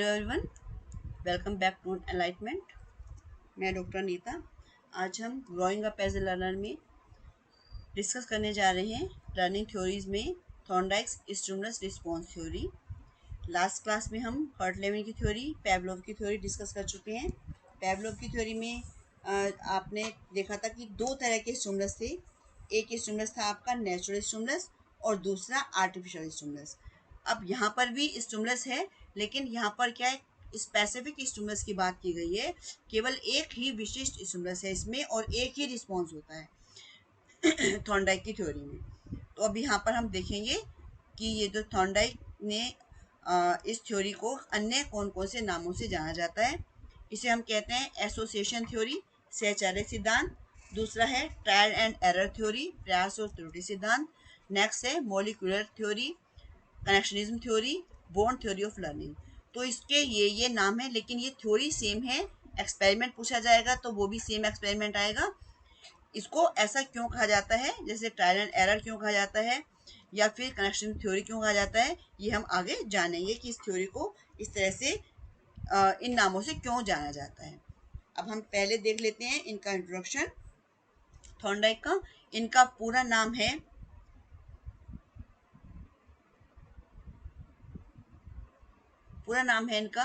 Hello everyone, welcome back to enlightenment. मैं doctor Nita. आज हम growing up as a learner में डिस्कस करने जा रहे हैं लर्निंग थ्योरीज में Thorndike's stimulus response theory. Last class में हम हर्टलेविन की थ्योरी, पैवलोव की थ्योरी डिस्कस कर चुके हैं। पैवलोव की थ्योरी में आपने देखा था कि दो तरह के स्टिमुलस थे। एक स्टिमुलस था आपका नेचुरल स्टिमुलस और दूसरा आर्टिफिशियल स्टिमुलस। अब यहाँ पर भी स्टिमुलस है, लेकिन यहाँ पर क्या है, स्पेसिफिक स्टिमुलस की बात की गई है। केवल एक ही विशिष्ट स्टिमुलस है इसमें और एक ही रिस्पॉन्स होता है थॉर्नडाइक की थ्योरी में। तो अब यहाँ पर हम देखेंगे कि ये जो थॉर्नडाइक ने इस थ्योरी को अन्य कौन कौन से नामों से जाना जाता है। इसे हम कहते हैं एसोसिएशन थ्योरी, सहचार्य सिद्धांत। दूसरा है ट्रायल एंड एरर थ्योरी, प्रयास और त्रुटि सिद्धांत। नेक्स्ट है molecular theory, connectionism theory, bond theory of learning. तो इसके ये नाम है, लेकिन ये थ्योरी सेम है। एक्सपेरिमेंट पूछा जाएगा तो वो भी सेम एक्सपेरिमेंट आएगा। इसको ऐसा क्यों कहा जाता है, जैसे ट्रायल एंड एरर क्यों कहा जाता है या फिर कनेक्शन थ्योरी क्यों कहा जाता है, ये हम आगे जानेंगे कि इस थ्योरी को इस तरह से इन नामों से क्यों जाना जाता है। अब हम पहले देख लेते हैं इनका इंट्रोडक्शन थॉर्नडाइक का। इनका पूरा नाम है इनका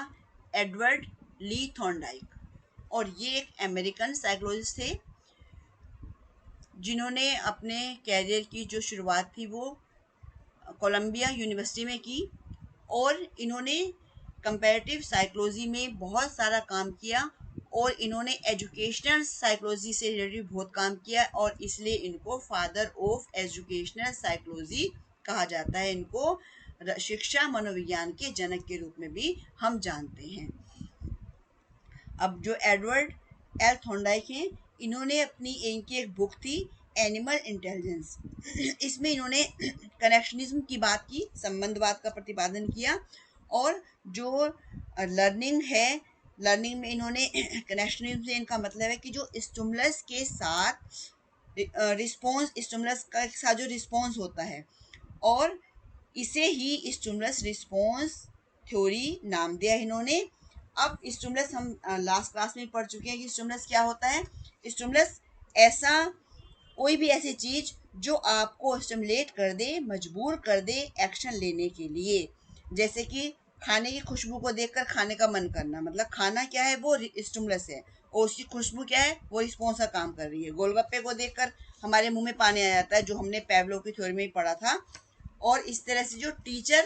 एडवर्ड ली थॉर्नडाइक और ये एक अमेरिकन साइकोलॉजिस्ट थे जिन्होंने अपने कैरियर की जो शुरुआत थी वो कोलंबिया यूनिवर्सिटी में की। और इन्होंने कंपैरेटिव साइकोलॉजी में बहुत सारा काम किया और इन्होंने एजुकेशनल साइकोलॉजी से रिलेटेड बहुत काम किया और इसलिए इनको फादर ऑफ एजुकेशनल साइकोलॉजी कहा जाता है। इनको शिक्षा मनोविज्ञान के जनक के रूप में भी हम जानते हैं। अब जो एडवर्ड एल थॉर्नडाइक हैं, इन्होंने इनकी एक बुक थी एनिमल इंटेलिजेंस। इसमें इन्होंने कनेक्शनिज्म की बात की, संबंधवाद का प्रतिपादन किया। और जो लर्निंग है, लर्निंग में इन्होंने कनेक्शनिज्म से इनका मतलब है कि जो स्टिमुलस के साथ रिस्पॉन्स, स्टिमुलस का साथ जो रिस्पॉन्स होता है, और इसे ही स्टिमुलस रिस्पॉन्स थ्योरी नाम दिया इन्होंने। अब स्टिमुलस हम लास्ट क्लास में पढ़ चुके हैं कि स्टिमुलस क्या होता है। स्टिमुलस ऐसा कोई भी ऐसी चीज जो आपको स्टिमुलेट कर दे, मजबूर कर दे एक्शन लेने के लिए। जैसे कि खाने की खुशबू को देखकर खाने का मन करना, मतलब खाना क्या है, वो स्टिमुलस है और उसकी खुशबू क्या है, वो रिस्पॉन्स का काम कर रही है। गोलगप्पे को देखकर हमारे मुंह में पानी आ जाता है, जो हमने पैवलोव की थ्योरी में ही पढ़ा था। और इस तरह से जो teacher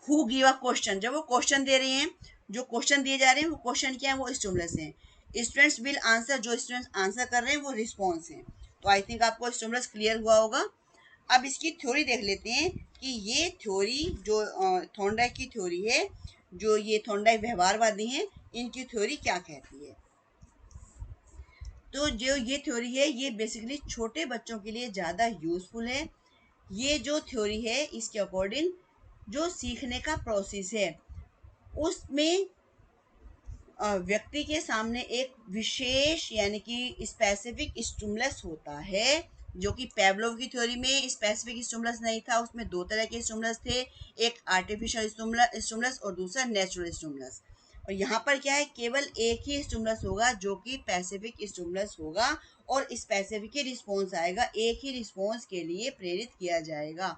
who give a question, जब वो क्वेश्चन दे रहे हैं, जो क्वेश्चन दिए जा रहे हैं वो क्वेश्चन क्या है, वो स्टिमुलस हैं। स्टूडेंट्स विल आंसर, जो स्टूडेंट्स आंसर कर रहे हैं वो रिस्पॉन्स हैं। तो आई थिंक आपको स्टिमुलस क्लियर हुआ होगा। अब इसकी थ्योरी देख लेते हैं कि ये थ्योरी जो थॉर्नडाइक की थ्योरी है, जो ये थॉर्नडाइक व्यवहारवादी हैं, इनकी थ्योरी क्या कहती है। तो जो ये थ्योरी है, ये बेसिकली छोटे बच्चों के लिए ज़्यादा यूजफुल है। ये जो थ्योरी है, इसके अकॉर्डिंग जो सीखने का प्रोसेस है उसमें व्यक्ति के सामने एक विशेष यानी कि स्पेसिफिक स्टिमुलस होता है, जो कि पैवलोव की थ्योरी में स्पेसिफिक स्टिमुलस नहीं था। उसमें दो तरह के स्टिमुलस थे, एक आर्टिफिशियल स्टिमुलस और दूसरा नेचुरल स्टिमुलस। और यहाँ पर क्या है, केवल एक ही स्टिमुलस होगा जो कि पैसिफिक स्टिमुलस होगा और स्पेसिफिक ही रिस्पॉन्स आएगा, एक ही रिस्पॉन्स के लिए प्रेरित किया जाएगा।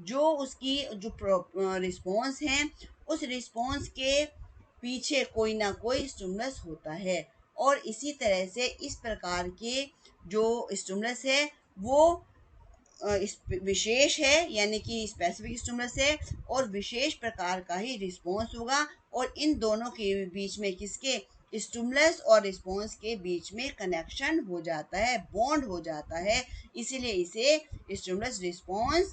जो उसकी जो रिस्पॉन्स है, उस रिस्पॉन्स के पीछे कोई ना कोई स्टिमुलस होता है। और इसी तरह से इस प्रकार के जो स्टिमुलस है वो विशेष है, यानी कि स्पेसिफिक स्टिमुलस है और विशेष प्रकार का ही रिस्पॉन्स होगा। और इन दोनों के बीच में, किसके, स्टिमुलस और रिस्पॉन्स के बीच में कनेक्शन हो जाता है, बॉन्ड हो जाता है। इसीलिए इसे स्टिमुलस रिस्पॉन्स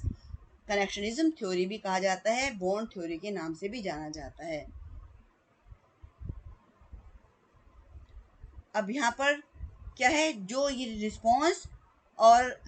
कनेक्शनिज्म थ्योरी भी कहा जाता है, बॉन्ड थ्योरी के नाम से भी जाना जाता है। अब यहाँ पर क्या है, जो ये रिस्पॉन्स और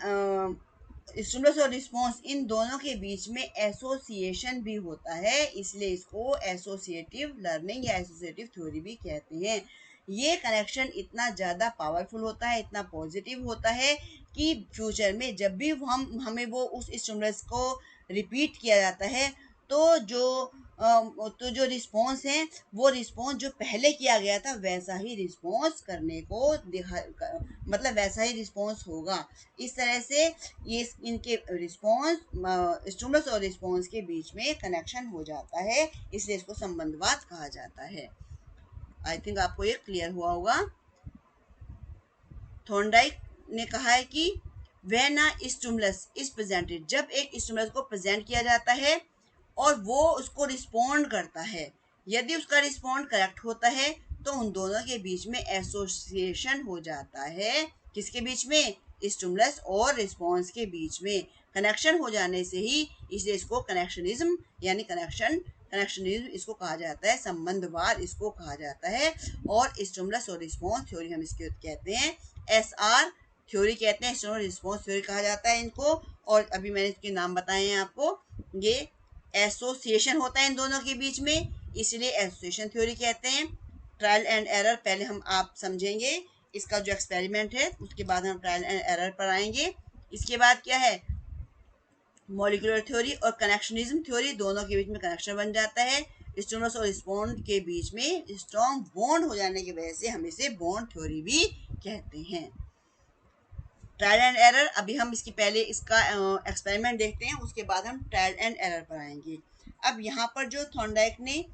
स्टिमुलस और रिस्पॉन्स, इन दोनों के बीच में एसोसिएशन भी होता है, इसलिए इसको एसोसिएटिव लर्निंग या एसोसिएटिव थ्योरी भी कहते हैं। ये कनेक्शन इतना ज़्यादा पावरफुल होता है, इतना पॉजिटिव होता है कि फ्यूचर में जब भी हमें वो उस स्टिमुलस को रिपीट किया जाता है, तो जो तो जो रिस्पॉन्स है वो रिस्पॉन्स जो पहले किया गया था वैसा ही रिस्पॉन्स करने को मतलब वैसा ही रिस्पॉन्स होगा। इस तरह से ये इनके रिस्पॉन्स स्टिमुलस और रिस्पॉन्स के बीच में कनेक्शन हो जाता है, इसलिए इसको संबंधवाद कहा जाता है। आई थिंक आपको ये क्लियर हुआ होगा। थॉर्नडाइक ने कहा है कि when a stimulus is presented, जब एक स्टिमुलस को प्रेजेंट किया जाता है और वो उसको रिस्पॉन्ड करता है, यदि उसका रिस्पॉन्ड करेक्ट होता है तो उन दोनों के बीच में एसोसिएशन हो जाता है। किसके बीच में? स्टिमुलस और रिस्पॉन्स के बीच में कनेक्शन हो जाने से ही इसलिए इसको कनेक्शनिज्म यानी कनेक्शनिज्म इसको कहा जाता है, संबंधवाद इसको कहा जाता है। और स्टिमुलस और रिस्पॉन्स थ्योरी हम इसके कहते हैं SR थ्योरी कहते हैं, स्टिमुलस रिस्पॉन्स थ्योरी कहा जाता है इनको। और अभी मैंने इसके नाम बताए हैं आपको। ये एसोसिएशन होता है इन दोनों के बीच में, इसलिए एसोसिएशन थ्योरी कहते हैं। ट्रायल एंड एरर पहले हम आप समझेंगे इसका जो एक्सपेरिमेंट है, उसके बाद हम ट्रायल एंड एरर पर आएंगे। इसके बाद क्या है? मॉलिक्यूलर थ्योरी और कनेक्शनिज्म थ्योरी, दोनों के बीच में कनेक्शन बन जाता है। स्टिमुलस और रिस्पॉन्ड के बीच में स्ट्रॉन्ग बॉन्ड हो जाने की वजह से हम इसे बॉन्ड थ्योरी भी कहते हैं। ट्रायल एंड एरर, अभी हम इसकी पहले इसका एक्सपेरिमेंट देखते हैं, उसके बाद हम ट्रायल एंड एरर पर आएंगे। अब यहाँ पर जो थॉर्नडाइक ने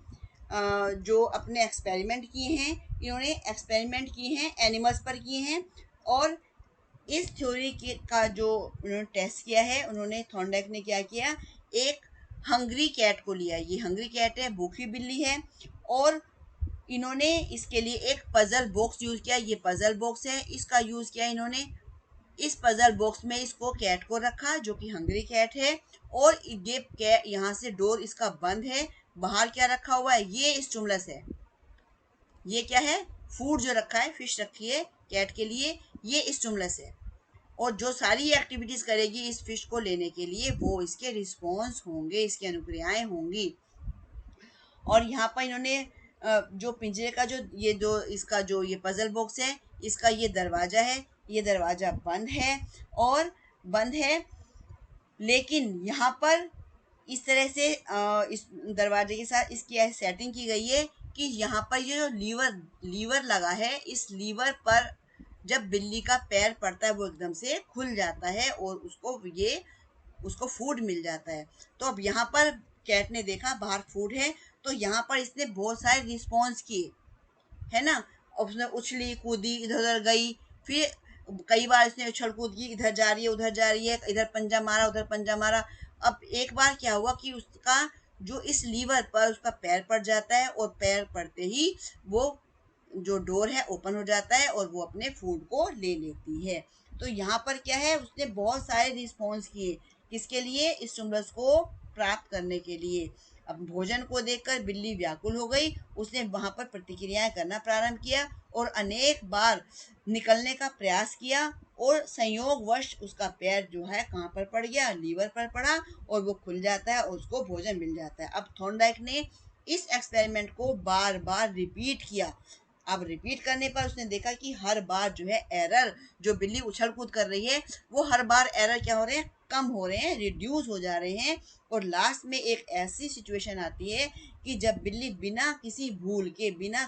जो अपने एक्सपेरिमेंट किए हैं, इन्होंने एक्सपेरिमेंट किए हैं एनिमल्स पर किए हैं। और इस थ्योरी का जो उन्होंने टेस्ट किया है, उन्होंने थॉर्नडाइक ने क्या किया, एक हंग्री कैट को लिया। ये हंग्री कैट है, भूखी बिल्ली है। और इन्होंने इसके लिए एक पजल बॉक्स यूज किया। ये पजल बॉक्स है, इसका यूज किया इन्होंने। इस पजल बॉक्स में इसको कैट को रखा जो कि हंग्री कैट है। और ये कैट यहाँ से डोर इसका बंद है। बाहर क्या रखा हुआ है? ये स्टिमुलस है। ये क्या है? फूड जो रखा है, फिश रखी है कैट के लिए, ये स्टिमुलस है। और जो सारी एक्टिविटीज करेगी इस फिश को लेने के लिए वो इसके रिस्पॉन्स होंगे, इसकी अनुक्रियाएं होंगी। और यहाँ पर इन्होंने जो पिंजरे का जो इसका जो ये पजल बॉक्स है, इसका ये दरवाजा है, ये दरवाजा बंद है और बंद है। लेकिन यहाँ पर इस तरह से इस दरवाजे के साथ इसकी ऐसी सेटिंग की गई है कि यहाँ पर ये जो लीवर लगा है, इस लीवर पर जब बिल्ली का पैर पड़ता है वो एकदम से खुल जाता है और उसको फूड मिल जाता है। तो अब यहाँ पर कैट ने देखा बाहर फूड है, तो यहाँ पर इसने बहुत सारे रिस्पॉन्स किए, है ना। उसने उछली कूदी, इधर उधर गई, फिर कई बार इसने उछल कूद की, इधर जा रही है उधर जा रही है, इधर पंजा मारा उधर पंजा मारा। अब एक बार क्या हुआ कि उसका जो इस लीवर पर उसका पैर पड़ जाता है और पैर पड़ते ही वो जो डोर है ओपन हो जाता है और वो अपने फूड को ले लेती है। तो यहाँ पर क्या है, उसने बहुत सारे रिस्पॉन्स किए, किसके लिए? स्टिमुलस को प्राप्त करने के लिए। अब भोजन को देखकर बिल्ली व्याकुल हो गई, उसने वहां पर प्रतिक्रियाएं करना प्रारंभ किया और अनेक बार निकलने का प्रयास किया। और संयोगवश उसका पैर जो है कहाँ पर पड़ गया? लीवर पर पड़ा और वो खुल जाता है और उसको भोजन मिल जाता है। अब थॉर्नडाइक ने इस एक्सपेरिमेंट को बार बार रिपीट किया। अब रिपीट करने पर उसने देखा कि हर बार जो है एरर, जो बिल्ली उछल कूद कर रही है वो हर बार एरर क्या हो रहे हैं? कम हो रहे हैं, रिड्यूस हो जा रहे हैं। और लास्ट में एक ऐसी सिचुएशन आती है कि जब बिल्ली बिना किसी भूल के, बिना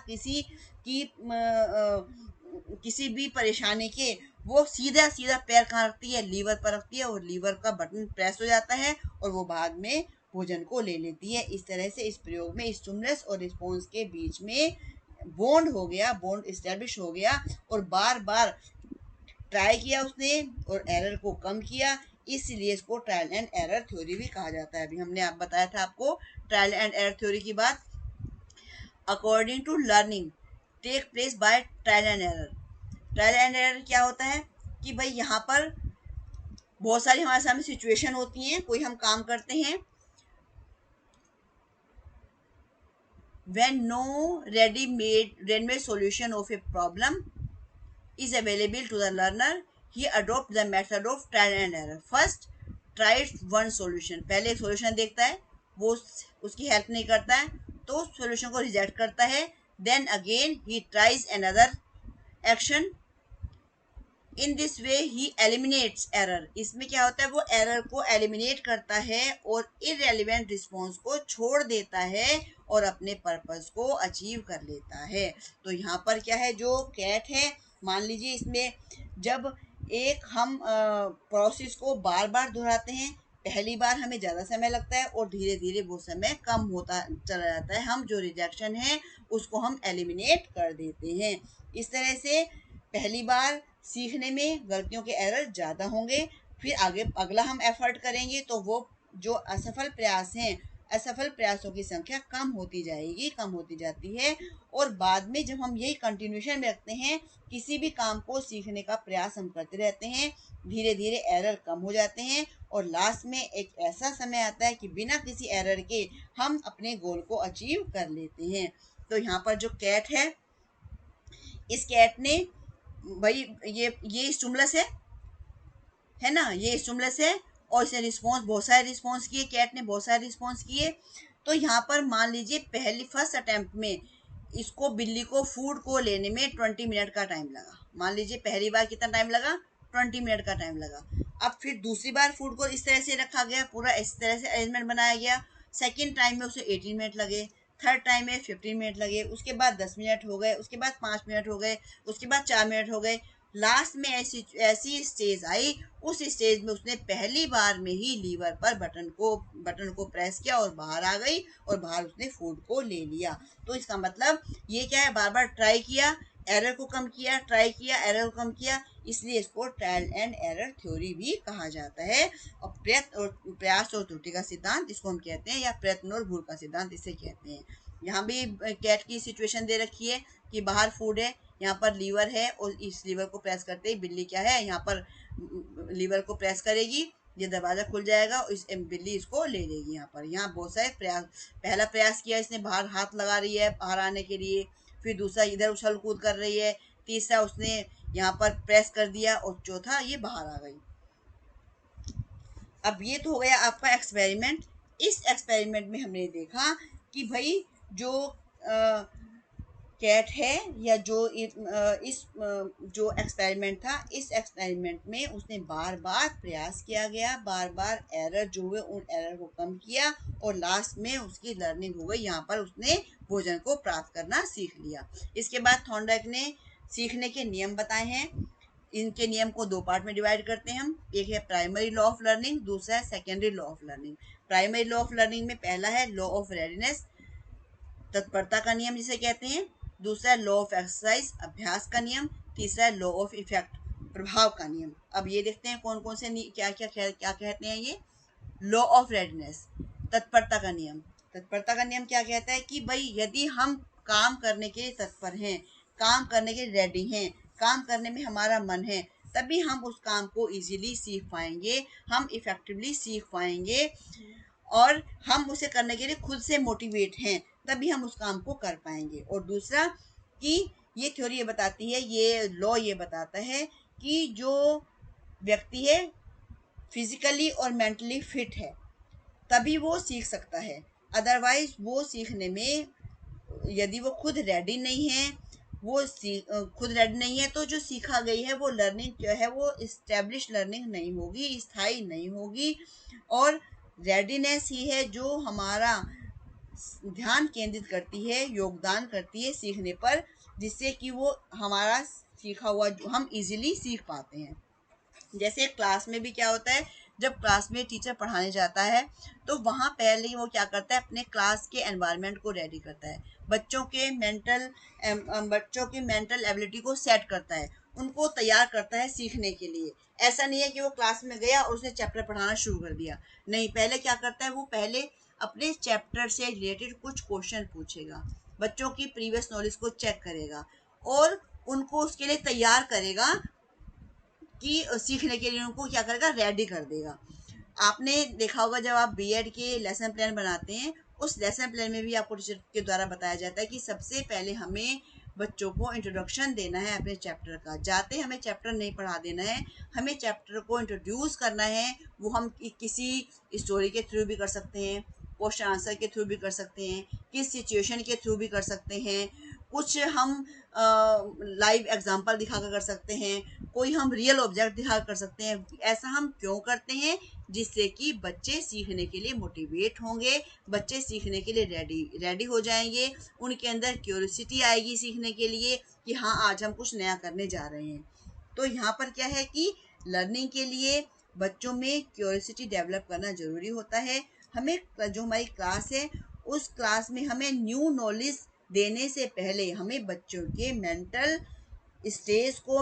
किसी भी परेशानी के वो सीधा सीधा पैर कहाँ रखती है? लीवर पर रखती है और लीवर का बटन प्रेस हो जाता है और वो बाद में भोजन को ले लेती है। इस तरह से इस प्रयोग में स्टिमुलस और रिस्पॉन्स के बीच में बॉन्ड हो गया, बॉन्ड इस्टेब्लिश हो गया। और बार बार ट्राई किया उसने और एरर को कम किया, इसलिए इसको ट्रायल एंड एरर थ्योरी भी कहा जाता है। अभी हमने आप बताया था आपको ट्रायल एंड एरर थ्योरी की बात। According to learning take place by trial and error. Trial and error क्या होता है कि भाई यहाँ पर बहुत सारी हमारे सामने सिचुएशन होती हैं, कोई हम काम करते हैं, when no ready-made solution of a problem is available to the learner, he adopts the method of trial and error. First tries one solution, पहले एक solution देखता है, वो उसकी हेल्प नहीं करता है तो उस solution को रिजेक्ट करता है। then again he tries another action in this way he eliminates error. इसमें क्या होता है, वो एरर को एलिमिनेट करता है और इररेलेवेंट रिस्पॉन्स को छोड़ देता है और अपने पर्पस को अचीव कर लेता है। तो यहाँ पर क्या है, जो कैट है, मान लीजिए इसमें जब एक हम प्रोसेस को बार बार दोहराते हैं, पहली बार हमें ज़्यादा समय लगता है और धीरे धीरे वो समय कम होता चला जाता है, हम जो रिजेक्शन है उसको हम एलिमिनेट कर देते हैं। इस तरह से पहली बार सीखने में गलतियों के एरर ज़्यादा होंगे, फिर आगे अगला हम एफर्ट करेंगे तो वो जो असफल प्रयास हैं, असफल प्रयासों की संख्या कम होती जाएगी, कम होती जाती है। और बाद में जब हम यही कंटिन्यूशन में रखते हैं, किसी भी काम को सीखने का प्रयास हम करते रहते हैं, धीरे धीरे एरर कम हो जाते हैं और लास्ट में एक ऐसा समय आता है कि बिना किसी एरर के हम अपने गोल को अचीव कर लेते हैं। तो यहाँ पर जो कैट इस कैट ने भाई ये स्टिमुलस है ना, ये स्टिमुलस है और इसने रिस्पॉन्स, बहुत सारे रिस्पॉन्स किए, कैट ने बहुत सारे रिस्पॉन्स किए। तो यहाँ पर मान लीजिए पहली फर्स्ट अटेम्प्ट में इसको, बिल्ली को फूड को लेने में 20 मिनट का टाइम लगा। मान लीजिए पहली बार कितना टाइम लगा, 20 मिनट का टाइम लगा। अब फिर दूसरी बार फूड को इस तरह से रखा गया, पूरा इस तरह से अरेंजमेंट बनाया गया। सेकेंड टाइम में उसे 18 मिनट लगे, थर्ड टाइम में 15 मिनट लगे, उसके बाद 10 मिनट हो गए, उसके बाद 5 मिनट हो गए, उसके बाद 4 मिनट हो गए। लास्ट में ऐसी ऐसी स्टेज आई, उस स्टेज में उसने पहली बार में ही लीवर पर बटन को प्रेस किया और बाहर आ गई और बाहर उसने फूड को ले लिया। तो इसका मतलब ये क्या है, बार बार ट्राई किया, एरर को कम किया, ट्राई किया, एरर को कम किया, इसलिए इसको ट्रायल एंड एरर थ्योरी भी कहा जाता है। और प्रयास और त्रुटि का सिद्धांत इसको हम कहते हैं, या प्रयत्न और भूल का सिद्धांत इसे कहते हैं। यहाँ भी कैट की सिचुएशन दे रखी है कि बाहर फूड है, यहाँ पर लीवर है और इस लीवर को प्रेस करते ही बिल्ली क्या है, यहाँ पर लीवर को प्रेस करेगी, ये दरवाजा खुल जाएगा और इस बिल्ली इसको ले लेगी। यहाँ बहुत सारे प्रयास, पहला प्रयास किया इसने, बाहर हाथ लगा रही है बाहर आने के लिए, फिर दूसरा इधर उछल कूद कर रही है, तीसरा उसने यहाँ पर प्रेस कर दिया और चौथा ये बाहर आ गई। अब ये तो हो गया आपका एक्सपेरिमेंट। इस एक्सपेरिमेंट में हमने देखा कि भाई जो कैट है, या जो जो एक्सपेरिमेंट था, इस एक्सपेरिमेंट में उसने बार बार प्रयास किया गया, बार बार एरर जो हुए उन एरर को कम किया और लास्ट में उसकी लर्निंग हो गई, यहाँ पर उसने भोजन को प्राप्त करना सीख लिया। इसके बाद थॉर्नडाइक ने सीखने के नियम बताए हैं। इनके नियम को दो पार्ट में डिवाइड करते हैं हम, एक है प्राइमरी लॉ ऑफ लर्निंग, दूसरा है secondary law of learning. Primary law of learning में पहला है लॉ ऑफ रेडीनेस, तत्परता का नियम जिसे कहते हैं, दूसरा है लॉ ऑफ एक्सरसाइज, अभ्यास का नियम, तीसरा है लॉ ऑफ इफेक्ट, प्रभाव का नियम। अब ये देखते हैं कौन कौन से क्या क्या क्या कहते हैं ये। लॉ ऑफ रेडीनेस, तत्परता का नियम। तत्परता का नियम क्या कहता है कि भाई यदि हम काम करने के लिए तत्पर हैं, काम करने के लिए रेडी हैं, काम करने में हमारा मन है, तभी हम उस काम को इजीली सीख पाएंगे, हम इफेक्टिवली सीख पाएंगे और हम उसे करने के लिए खुद से मोटिवेट हैं, तभी हम उस काम को कर पाएंगे। और दूसरा कि ये थ्योरी ये बताती है, ये लॉ ये बताता है कि जो व्यक्ति है फिजिकली और मेंटली फिट है तभी वो सीख सकता है, अदरवाइज वो सीखने में, यदि वो खुद रेडी नहीं है, खुद रेडी नहीं है, तो जो सीखा गई है वो लर्निंग जो है वो इस्टेब्लिश लर्निंग नहीं होगी, स्थायी नहीं होगी। और रेडीनेस ही है जो हमारा ध्यान केंद्रित करती है, योगदान करती है सीखने पर, जिससे कि वो हमारा सीखा हुआ जो हम इजीली सीख पाते हैं। जैसे क्लास में भी क्या होता है, जब क्लास में टीचर पढ़ाने जाता है तो वहाँ पहले ही वो क्या करता है, अपने क्लास के एनवायरनमेंट को रेडी करता है, बच्चों के मेंटल एबिलिटी को सेट करता है, उनको तैयार करता है सीखने के लिए। ऐसा नहीं है कि वो क्लास में गया और उसने चैप्टर पढ़ाना शुरू कर दिया, नहीं, पहले क्या करता है, वो पहले अपने चैप्टर से रिलेटेड कुछ क्वेश्चन पूछेगा, बच्चों की प्रीवियस नॉलेज को चेक करेगा और उनको उसके लिए तैयार करेगा कि सीखने के लिए उनको क्या करेगा, रेडी कर देगा। आपने देखा होगा जब आप बीएड के लेसन प्लान बनाते हैं, उस लेसन प्लान में भी आपको टीचर के द्वारा बताया जाता है कि सबसे पहले हमें बच्चों को इंट्रोडक्शन देना है अपने चैप्टर का, जाते हमें चैप्टर नहीं पढ़ा देना है, हमें चैप्टर को इंट्रोड्यूस करना है। वो हम किसी स्टोरी के थ्रू भी कर सकते हैं, क्वेश्चन आंसर के थ्रू भी कर सकते हैं, किस सिचुएशन के थ्रू भी कर सकते हैं, कुछ हम लाइव एग्जांपल दिखाकर कर सकते हैं, कोई हम रियल ऑब्जेक्ट दिखा कर सकते हैं। ऐसा हम क्यों करते हैं? जिससे कि बच्चे सीखने के लिए मोटिवेट होंगे, बच्चे सीखने के लिए रेडी हो जाएंगे, उनके अंदर क्यूरियोसिटी आएगी सीखने के लिए कि हाँ आज हम कुछ नया करने जा रहे हैं। तो यहाँ पर क्या है कि लर्निंग के लिए बच्चों में क्यूरियोसिटी डेवलप करना जरूरी होता है। हमें जो हमारी क्लास है उस क्लास में हमें न्यू नॉलेज देने से पहले हमें बच्चों के मेंटल स्टेज को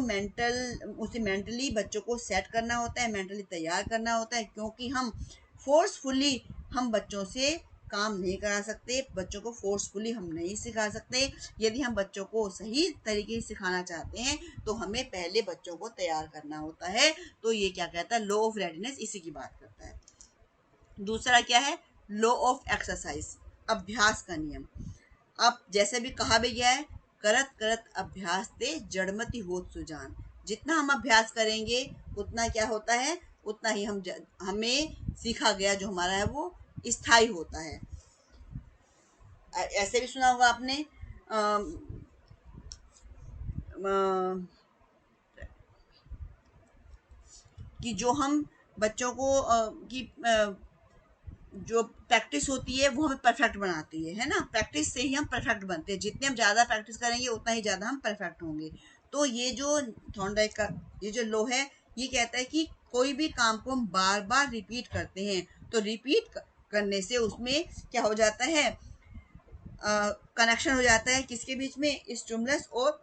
उसे मेंटली बच्चों को सेट करना होता है, मेंटली तैयार करना होता है, क्योंकि हम फोर्सफुली हम बच्चों से काम नहीं करा सकते, बच्चों को फोर्सफुली हम नहीं सिखा सकते। यदि हम बच्चों को सही तरीके से सिखाना चाहते हैं तो हमें पहले बच्चों को तैयार करना होता है। तो ये क्या कहता है? लॉ ऑफ रेडीनेस इसी की बात करता है। दूसरा क्या है? लॉ ऑफ एक्सरसाइज, अभ्यास का नियम। अब जैसे भी कहा भी गया है, करत करत अभ्यास ते जड़मति होत सुजान। जितना हम अभ्यास करेंगे उतना क्या होता है? उतना ही हमें सीखा गया जो हमारा है वो स्थायी होता है। ऐसे भी सुना होगा आपने कि जो हम बच्चों को जो प्रैक्टिस होती है वो हमें परफेक्ट बनाती है ना? प्रैक्टिस से ही हम परफेक्ट बनते हैं। जितने हम ज़्यादा प्रैक्टिस करेंगे उतना ही ज़्यादा हम परफेक्ट होंगे। तो ये जो थॉर्नडाइक का ये जो लॉ है ये कहता है कि कोई भी काम को हम बार बार रिपीट करते हैं तो रिपीट करने से उसमें क्या हो जाता है? कनेक्शन हो जाता है किसके बीच में? स्टिमुलस और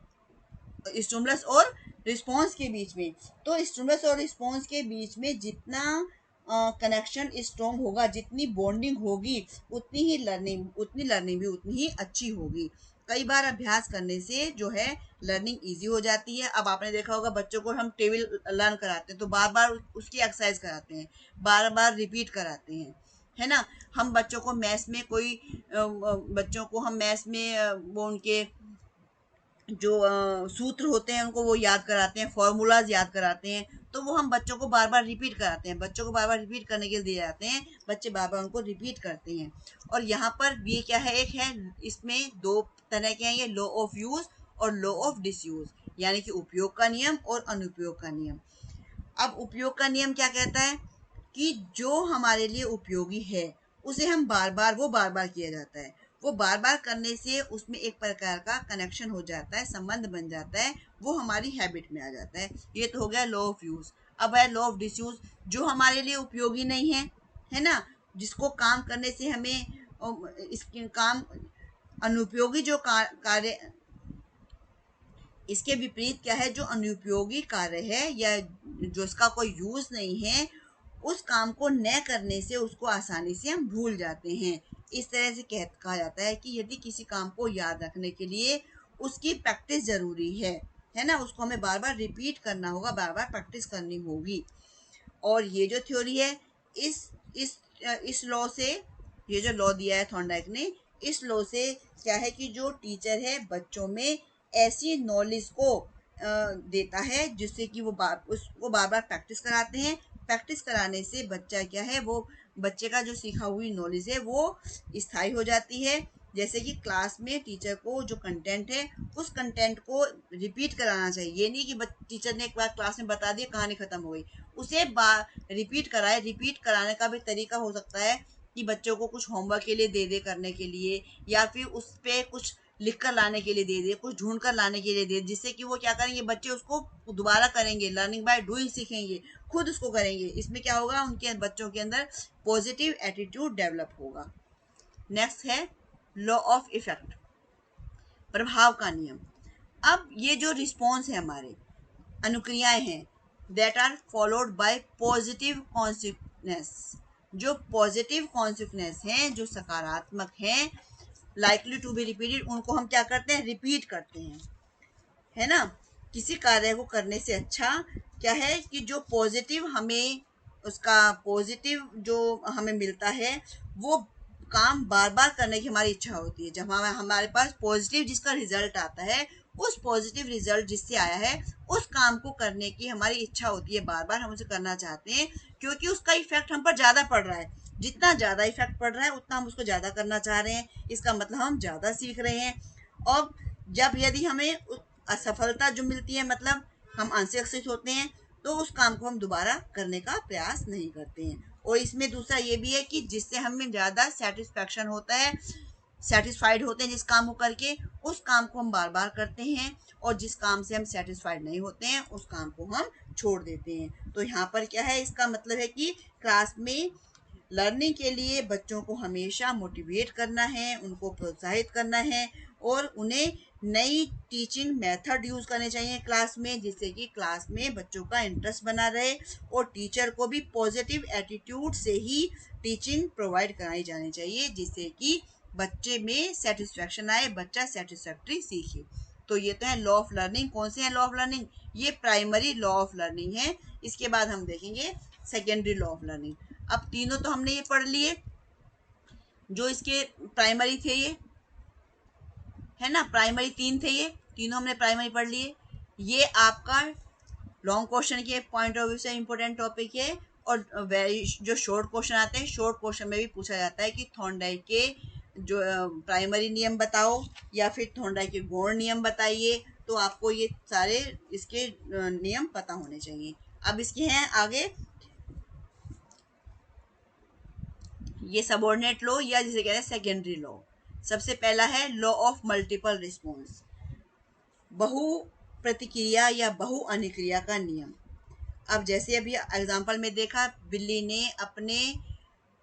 रिस्पॉन्स के बीच में। तो स्टिमुलस और रिस्पॉन्स के बीच में जितना कनेक्शन स्ट्रॉन्ग होगा, जितनी बॉन्डिंग होगी, उतनी लर्निंग भी उतनी ही अच्छी होगी। कई बार अभ्यास करने से जो है लर्निंग इजी हो जाती है। अब आपने देखा होगा बच्चों को हम टेबल लर्न कराते हैं तो बार बार उसकी एक्सरसाइज कराते हैं, बार बार रिपीट कराते हैं, है ना? हम बच्चों को मैथ्स में बच्चों को हम मैथ्स में वो उनके जो सूत्र होते हैं उनको वो याद कराते हैं, फॉर्मूलाज याद कराते हैं। तो वो हम बच्चों को बार बार रिपीट कराते हैं, बच्चों को बार बार रिपीट करने के लिए दिए जाते हैं, बच्चे बार बार उनको रिपीट करते हैं। और यहाँ पर ये क्या है? एक है, इसमें दो तरह के हैं ये, लॉ ऑफ यूज और लॉ ऑफ डिसयूज, यानी कि उपयोग का नियम और अनुपयोग का नियम। अब उपयोग का नियम क्या कहता है कि जो हमारे लिए उपयोगी है उसे हम बार बार किया जाता है, वो बार बार करने से उसमें एक प्रकार का कनेक्शन हो जाता है, संबंध बन जाता है, वो हमारी हैबिट में आ जाता है। ये तो हो गया लॉ ऑफ यूज। अब है लॉ ऑफ डिसयूज, जो हमारे लिए उपयोगी नहीं है ना? जिसको काम करने से हमें इसके काम अनुपयोगी जो कार्य, इसके विपरीत क्या है? जो अनुपयोगी कार्य है या जो इसका कोई यूज नहीं है, उस काम को न करने से उसको आसानी से हम भूल जाते हैं। इस तरह से कहा जाता है कि यदि किसी काम को याद रखने के लिए उसकी प्रैक्टिस जरूरी है ना? उसको हमें बार बार रिपीट करना होगा, बार बार प्रैक्टिस करनी होगी। और ये जो थ्योरी है, इस इस इस लॉ से, ये जो लॉ दिया है थॉर्नडाइक ने, इस लॉ से क्या है कि जो टीचर है बच्चों में ऐसी नॉलेज को देता है जिससे कि उसको बार बार प्रैक्टिस कराते हैं। प्रैक्टिस कराने से बच्चा क्या है, वो बच्चे का जो सीखा हुई नॉलेज है वो स्थायी हो जाती है। जैसे कि क्लास में टीचर को जो कंटेंट है उस कंटेंट को रिपीट कराना चाहिए। ये नहीं कि टीचर ने एक बार क्लास में बता दिया, कहानी खत्म हो गई, उसे रिपीट कराए। रिपीट कराने का भी तरीका हो सकता है कि बच्चों को कुछ होमवर्क के लिए दे दे करने के लिए, या फिर उस पे कुछ लिख कर लाने के लिए दे दे, कुछ ढूंढ कर लाने के लिए दे, जिससे कि वो क्या करेंगे, बच्चे उसको दोबारा करेंगे, लर्निंग बाय डूइंग सीखेंगे, खुद उसको करेंगे। इसमें क्या होगा? उनके बच्चों के अंदर पॉजिटिव एटीट्यूड डेवलप होगा। नेक्स्ट है लॉ ऑफ इफेक्ट, प्रभाव का नियम। अब ये जो रिस्पॉन्स है, हमारे अनुक्रियाएं हैं, that are followed by positive consequence, जो पॉजिटिव कॉन्सिक्वेंस हैं, जो सकारात्मक हैं, लाइकली टू बी रिपीटेड, उनको हम क्या करते हैं? रिपीट करते हैं, है ना? किसी कार्य को करने से अच्छा क्या है कि जो पॉजिटिव हमें, उसका पॉजिटिव जो हमें मिलता है, वो काम बार बार करने की हमारी इच्छा होती है। जब हमारे पास पॉजिटिव जिसका रिजल्ट आता है, उस पॉजिटिव रिजल्ट जिससे आया है उस काम को करने की हमारी इच्छा होती है, बार बार हम उसे करना चाहते हैं, क्योंकि उसका इफेक्ट हम पर ज़्यादा पड़ रहा है। जितना ज़्यादा इफेक्ट पड़ रहा है उतना हम उसको ज़्यादा करना चाह रहे हैं, इसका मतलब हम ज़्यादा सीख रहे हैं। और जब यदि हमें असफलता जो मिलती है, मतलब हम अनसक्सेस होते हैं तो उस काम को हम दोबारा करने का प्रयास नहीं करते हैं। और इसमें दूसरा ये भी है कि जिससे हमें ज़्यादा सेटिस्फैक्शन होता है, सेटिस्फाइड होते हैं जिस काम को करके, उस काम को हम बार बार करते हैं, और जिस काम से हम सेटिस्फाइड नहीं होते हैं उस काम को हम छोड़ देते हैं। तो यहाँ पर क्या है, इसका मतलब है कि क्लास में लर्निंग के लिए बच्चों को हमेशा मोटिवेट करना है, उनको प्रोत्साहित करना है, और उन्हें नई टीचिंग मेथड यूज करने चाहिए क्लास में, जिससे कि क्लास में बच्चों का इंटरेस्ट बना रहे, और टीचर को भी पॉजिटिव एटीट्यूड से ही टीचिंग प्रोवाइड कराई जानी चाहिए, जिससे कि बच्चे में सेटिस्फेक्शन आए, बच्चा सेटिस्फैक्ट्री सीखे। तो ये तो है लॉ ऑफ लर्निंग। कौन से हैं लॉ ऑफ लर्निंग? ये प्राइमरी लॉ ऑफ लर्निंग है। इसके बाद हम देखेंगे सेकेंडरी लॉ ऑफ लर्निंग। अब तीनों तो हमने ये पढ़ लिए, जो इसके प्राइमरी थे, ये है ना, प्राइमरी तीन थे, ये तीनों हमने प्राइमरी पढ़ लिए। ये आपका लॉन्ग क्वेश्चन के पॉइंट ऑफ व्यू से इंपॉर्टेंट टॉपिक है, और जो शॉर्ट क्वेश्चन आते हैं, शॉर्ट क्वेश्चन में भी पूछा जाता है कि थॉर्नडाइक के जो प्राइमरी नियम बताओ, या फिर थॉर्नडाइक के गौण नियम बताइए। तो आपको ये सारे इसके नियम पता होने चाहिए। अब इसके हैं आगे ये सबऑर्डिनेट लॉ, या जिसे कहते हैं सेकेंडरी लॉ। सबसे पहला है लॉ ऑफ मल्टीपल रिस्पॉन्स, बहु प्रतिक्रिया या बहु अनुक्रिया का नियम। अब जैसे अभी एग्जांपल में देखा, बिल्ली ने अपने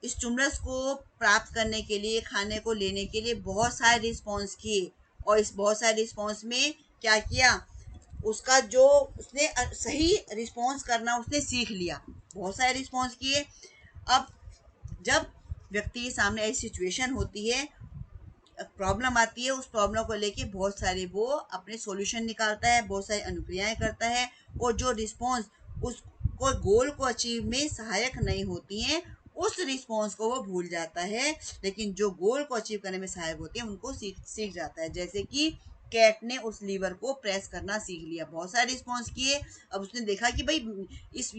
स्टिमुलस को प्राप्त करने के लिए, खाने को लेने के लिए बहुत सारे रिस्पॉन्स किए, और इस बहुत सारे रिस्पॉन्स में क्या किया, उसका जो उसने सही रिस्पॉन्स करना उसने सीख लिया, बहुत सारे रिस्पॉन्स किए। अब जब व्यक्ति के सामने ऐसी सिचुएशन होती है, प्रॉब्लम आती है, उस प्रॉब्लम को लेके बहुत सारे वो अपने सॉल्यूशन निकालता है, बहुत सारी अनुक्रियाएं करता है, और जो रिस्पॉन्स उसको गोल को अचीव में सहायक नहीं होती हैं, उस रिस्पॉन्स को वो भूल जाता है, लेकिन जो गोल को अचीव करने में सहायक होती है उनको सीख जाता है। जैसे कि कैट ने उस लीवर को प्रेस करना सीख लिया, बहुत सारे रिस्पॉन्स किए। अब उसने देखा कि भाई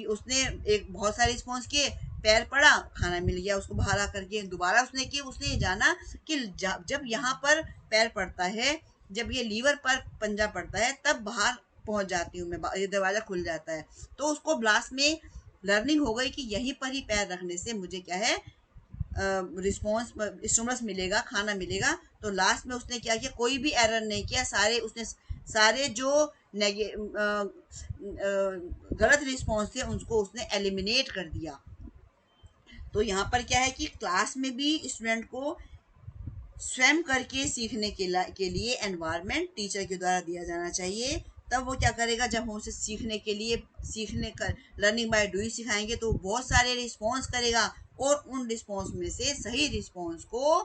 उसने एक बहुत सारे रिस्पॉन्स किए, पैर पड़ा, खाना मिल गया उसको बाहर आकर के। दोबारा उसने किया, उसने ये जाना कि जब यहाँ पर पैर पड़ता है, जब ये लीवर पर पंजा पड़ता है, तब बाहर पहुंच जाती हूँ मैं, ये दरवाजा खुल जाता है। तो उसको ब्लास्ट में लर्निंग हो गई कि यहीं पर ही पैर रखने से मुझे क्या है, रिस्पॉन्स स्टिमुलस मिलेगा, खाना मिलेगा। तो लास्ट में उसने क्या किया, कोई भी एरर नहीं किया, सारे जो गलत रिस्पॉन्स थे उनको उसने एलिमिनेट कर दिया। तो यहाँ पर क्या है कि क्लास में भी स्टूडेंट को स्वयं करके सीखने के लिए एनवायरनमेंट टीचर के द्वारा दिया जाना चाहिए। तब वो क्या करेगा, जब हम उसे सीखने के लिए लर्निंग बाय डूइंग सिखाएंगे तो बहुत सारे रिस्पॉन्स करेगा, और उन रिस्पॉन्स में से सही रिस्पॉन्स को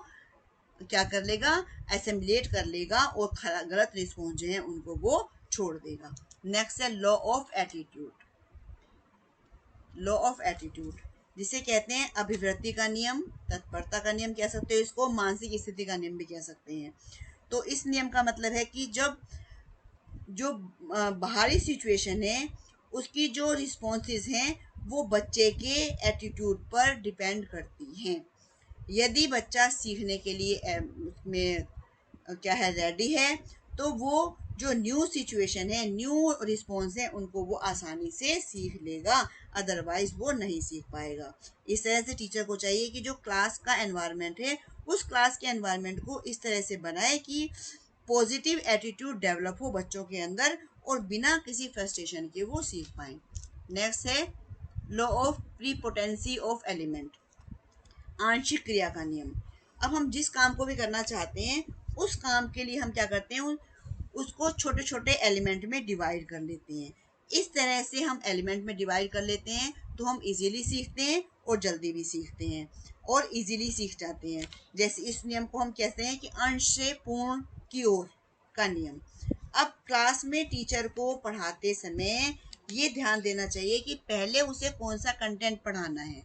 क्या कर लेगा, एसेम्बलेट कर लेगा, और गलत रिस्पॉन्स जो है उनको वो छोड़ देगा। नेक्स्ट है law of attitude. Law of attitude जिसे कहते हैं अभिवृत्ति का नियम, तत्परता का नियम कह सकते हो इसको, मानसिक स्थिति का नियम भी कह सकते हैं। तो इस नियम का मतलब है कि जब जो बाहरी सिचुएशन है उसकी जो रिस्पॉन्सेज हैं वो बच्चे के एटीट्यूड पर डिपेंड करती हैं। यदि बच्चा सीखने के लिए उसमें क्या है, रेडी है, तो वो जो न्यू सिचुएशन है, न्यू रिस्पॉन्स है, उनको वो आसानी से सीख लेगा, अदरवाइज वो नहीं सीख पाएगा। इस तरह से टीचर को चाहिए कि जो क्लास का एनवायरनमेंट है, उस क्लास के एनवायरनमेंट को इस तरह से बनाए कि पॉजिटिव एटीट्यूड डेवलप हो बच्चों के अंदर, और बिना किसी फ्रस्ट्रेशन के वो सीख पाए। नेक्स्ट है law of prepotency of element, आंशिक क्रिया का नियम। अब हम जिस काम को भी करना चाहते हैं, उस काम के लिए हम क्या करते हैं, उसको छोटे छोटे एलिमेंट में डिवाइड कर लेते हैं। इस तरह से हम एलिमेंट में डिवाइड कर लेते हैं तो हम इजीली सीखते हैं, और जल्दी भी सीखते हैं, और इजीली सीख जाते हैं। जैसे इस नियम को हम कहते हैं कि अंश से पूर्ण की ओर का नियम। अब क्लास में टीचर को पढ़ाते समय ये ध्यान देना चाहिए कि पहले उसे कौन सा कंटेंट पढ़ाना है।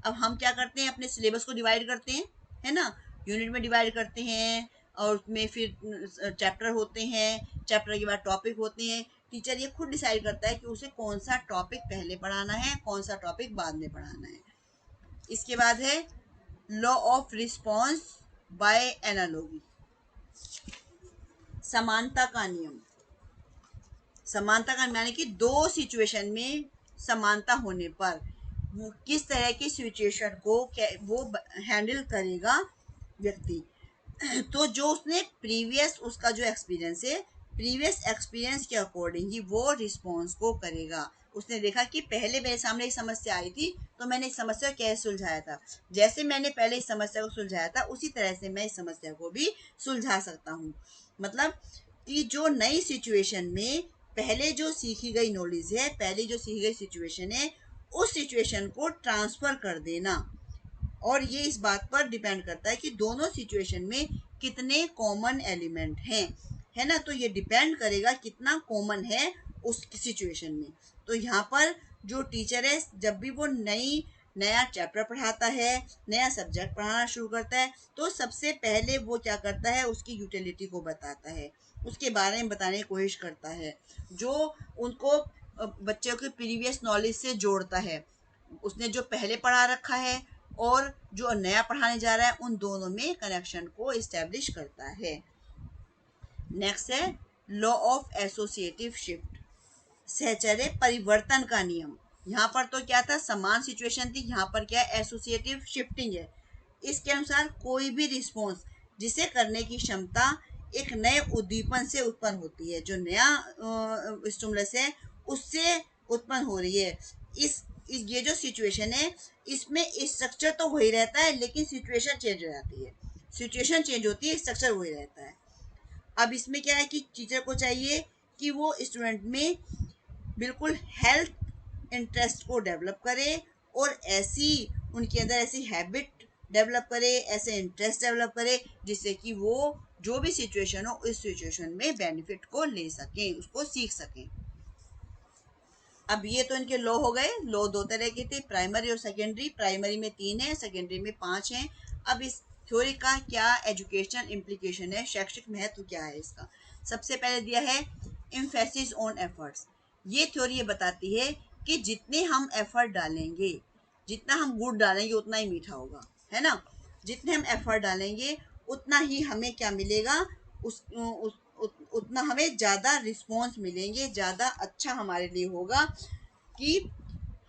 अब हम क्या करते हैं, अपने सिलेबस को डिवाइड करते हैं, है ना, यूनिट में डिवाइड करते हैं, और उसमें फिर चैप्टर होते हैं, चैप्टर के बाद टॉपिक होते हैं। टीचर ये खुद डिसाइड करता है कि उसे कौन सा टॉपिक पहले पढ़ाना है, कौन सा टॉपिक बाद में पढ़ाना है। इसके बाद है law of response by analogy, समानता का नियम। समानता का माने कि दो सिचुएशन में समानता होने पर वो किस तरह की सिचुएशन को वो हैंडल करेगा व्यक्ति। तो जो उसने प्रीवियस उसका जो एक्सपीरियंस है, प्रीवियस एक्सपीरियंस के अकॉर्डिंग ही वो रिस्पॉन्स को करेगा। उसने देखा कि पहले मेरे सामने एक समस्या आई थी तो मैंने इस समस्या को कैसे सुलझाया था, जैसे मैंने पहले इस समस्या को सुलझाया था उसी तरह से मैं इस समस्या को भी सुलझा सकता हूँ। मतलब कि जो नई सिचुएशन में पहले जो सीखी गई नॉलेज है, पहले जो सीखी गई सिचुएशन है, उस सिचुएशन को ट्रांसफर कर देना। और ये इस बात पर डिपेंड करता है कि दोनों सिचुएशन में कितने कॉमन एलिमेंट हैं, है ना। तो ये डिपेंड करेगा कितना कॉमन है उस सिचुएशन में। तो यहाँ पर जो टीचर है जब भी वो नया चैप्टर पढ़ाता है, नया सब्जेक्ट पढ़ाना शुरू करता है, तो सबसे पहले वो क्या करता है, उसकी यूटिलिटी को बताता है, उसके बारे में बताने की कोशिश करता है, जो उनको बच्चों के प्रीवियस नॉलेज से जोड़ता है। उसने जो पहले पढ़ा रखा है और जो नया पढ़ाने जा रहा है, उन दोनों में कनेक्शन को इस्टेब्लिश करता है। नेक्स्ट है लॉ ऑफ एसोसिएटिव शिफ्ट, सहचर्य परिवर्तन का नियम। यहाँ पर तो क्या था, समान सिचुएशन थी, यहाँ पर क्या है, एसोसिएटिव शिफ्टिंग है। इसके अनुसार कोई भी रिस्पॉन्स जिसे करने की क्षमता एक नए उद्दीपन से उत्पन्न होती है, जो नया स्टिमुलस है उससे उत्पन्न हो रही है। ये जो सिचुएशन है इसमें स्ट्रक्चर तो वही रहता है लेकिन सिचुएशन चेंज हो जाती है, सिचुएशन चेंज होती है, स्ट्रक्चर वही रहता है। अब इसमें क्या है कि टीचर को चाहिए कि वो स्टूडेंट में बिल्कुल हेल्थ इंटरेस्ट को डेवलप करे और ऐसी उनके अंदर ऐसी हैबिट डेवलप करे, ऐसे इंटरेस्ट डेवलप करे जिससे कि वो जो भी सिचुएशन हो इस सिचुएशन में बेनिफिट को ले सकें, उसको सीख सकें। अब ये तो इनके लॉ हो गए। लॉ दो तरह के थे, प्राइमरी और सेकेंडरी। प्राइमरी में 3 है, सेकेंडरी में 5 हैं। अब इस थ्योरी का क्या एजुकेशनल इम्प्लीकेशन है, शैक्षिक महत्व क्या है इसका। सबसे पहले दिया है एम्फेसिस ऑन एफर्ट्स। ये थ्योरी ये बताती है कि जितने हम एफर्ट डालेंगे, जितना हम गुड़ डालेंगे उतना ही मीठा होगा, है ना। जितने हम एफर्ट डालेंगे उतना ही हमें क्या मिलेगा, उतना हमें ज़्यादा रिस्पॉन्स मिलेंगे, ज़्यादा अच्छा हमारे लिए होगा कि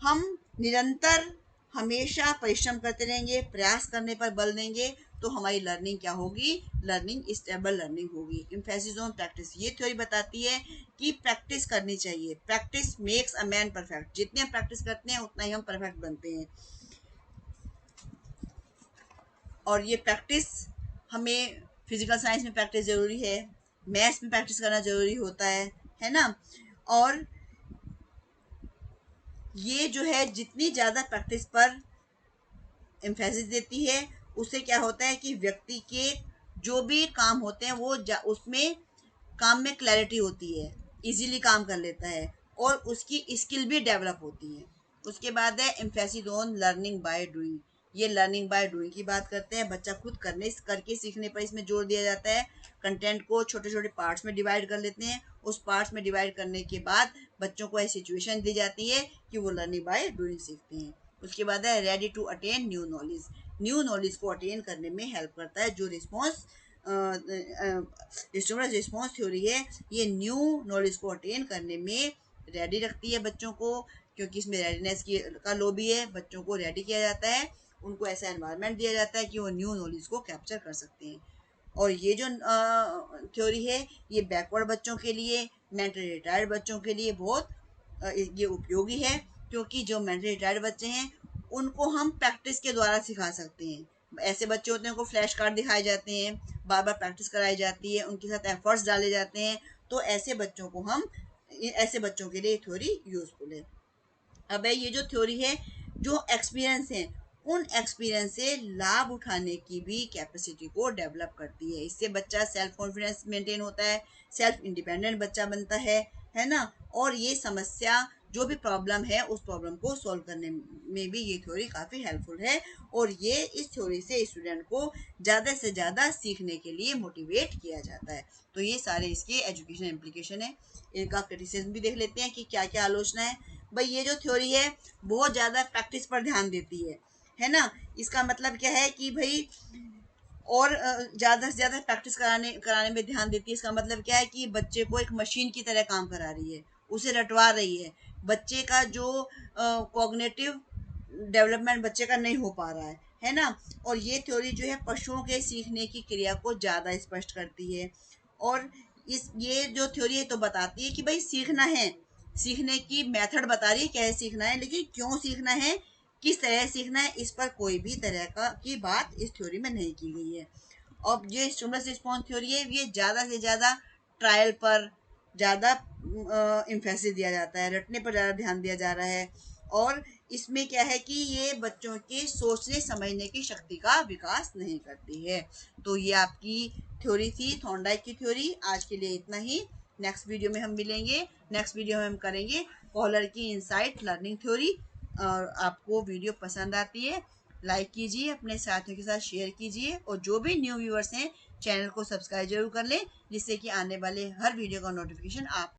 हम निरंतर हमेशा परिश्रम करते रहेंगे, प्रयास करने पर बल देंगे, तो हमारी लर्निंग क्या होगी, लर्निंग स्टेबल लर्निंग होगी। एम्फेसिस ऑन प्रैक्टिस, ये थ्योरी बताती है कि प्रैक्टिस करनी चाहिए। Practice makes a man perfect, जितने हम प्रैक्टिस करते हैं उतना ही हम परफेक्ट बनते हैं। और ये प्रैक्टिस हमें फिजिकल साइंस में प्रैक्टिस ज़रूरी है, मैथ्स में प्रैक्टिस करना ज़रूरी होता है ना। और ये जो है जितनी ज़्यादा प्रैक्टिस पर एम्फेसिस देती है उससे क्या होता है कि व्यक्ति के जो भी काम होते हैं वो उसमें काम में क्लैरिटी होती है, इजीली काम कर लेता है और उसकी स्किल भी डेवलप होती है। उसके बाद है emphasis on learning by doing. ये लर्निंग बाय डूइंग की बात करते हैं, बच्चा खुद करके सीखने पर इसमें जोर दिया जाता है। कंटेंट को छोटे छोटे पार्ट्स में डिवाइड कर लेते हैं, उस पार्ट्स में डिवाइड करने के बाद बच्चों को ऐसी सिचुएशन दी जाती है कि वो लर्निंग बाय डूइंग सीखते हैं। उसके बाद है ready to attain new knowledge. New knowledge को अटेन करने में हेल्प करता है जो रिस्पॉन्स स्टिमुलस रिस्पॉन्स थ्योरी है। ये न्यू नॉलेज को अटेन करने में रेडी रखती है बच्चों को, क्योंकि इसमें रेडीनेस की का लो भी है। बच्चों को रेडी किया जाता है, उनको ऐसा एनवायरनमेंट दिया जाता है कि वो न्यू नॉलेज को कैप्चर कर सकते हैं। और ये जो थ्योरी है ये बैकवर्ड बच्चों के लिए, मेंटली रिटायर्ड बच्चों के लिए बहुत ये उपयोगी है, क्योंकि जो मेंटली रिटायर्ड बच्चे हैं उनको हम प्रैक्टिस के द्वारा सिखा सकते हैं। ऐसे बच्चे होते हैं उनको फ्लैश कार्ड दिखाए जाते हैं, बार बार प्रैक्टिस कराई जाती है, उनके साथ एफर्ट्स डाले जाते हैं, तो ऐसे बच्चों को हम ऐसे बच्चों के लिए थ्योरी यूजफुल है। अब है ये जो थ्योरी है जो एक्सपीरियंस है उन एक्सपीरियंस से लाभ उठाने की भी कैपेसिटी को डेवलप करती है। इससे बच्चा सेल्फ कॉन्फिडेंस मेंटेन होता है, सेल्फ इंडिपेंडेंट बच्चा बनता है ना। और ये समस्या जो भी प्रॉब्लम है उस प्रॉब्लम को सॉल्व करने में भी ये थ्योरी काफ़ी हेल्पफुल है। और ये इस थ्योरी से स्टूडेंट को ज़्यादा से ज़्यादा सीखने के लिए मोटिवेट किया जाता है। तो ये सारे इसके एजुकेशन इम्प्लीकेशन है। इनका क्रिटिसिज्म भी देख लेते हैं कि क्या क्या आलोचना है। भाई ये जो थ्योरी है बहुत ज़्यादा प्रैक्टिस पर ध्यान देती है ना। इसका मतलब क्या है कि भाई और ज़्यादा से ज़्यादा प्रैक्टिस कराने कराने में ध्यान देती है। इसका मतलब क्या है कि बच्चे को एक मशीन की तरह काम करा रही है उसे रटवा रही है। बच्चे का जो कॉग्निटिव डेवलपमेंट बच्चे का नहीं हो पा रहा है ना। और ये थ्योरी जो है पशुओं के सीखने की क्रिया को ज़्यादा स्पष्ट करती है। और ये जो थ्योरी है तो बताती है कि भाई सीखना है, सीखने की मेथड बता रही है कैसे सीखना है, लेकिन क्यों सीखना है, किस तरह सीखना है, इस पर कोई भी तरह का की बात इस थ्योरी में नहीं की गई है। और ये स्टिमुलस रिस्पॉन्स थ्योरी है, ये ज़्यादा से ज़्यादा ट्रायल पर ज़्यादा इम्फेसिस दिया जाता है, रटने पर ज़्यादा ध्यान दिया जा रहा है। और इसमें क्या है कि ये बच्चों के सोचने समझने की शक्ति का विकास नहीं करती है। तो ये आपकी थ्योरी थी, थॉर्नडाइक की थ्योरी। आज के लिए इतना ही। नेक्स्ट वीडियो में हम मिलेंगे। नेक्स्ट वीडियो में हम करेंगे कॉलर की इनसाइट लर्निंग थ्योरी। और आपको वीडियो पसंद आती है लाइक कीजिए, अपने साथियों के साथ शेयर कीजिए, और जो भी न्यू व्यूअर्स हैं चैनल को सब्सक्राइब जरूर कर लें, जिससे कि आने वाले हर वीडियो का नोटिफिकेशन आप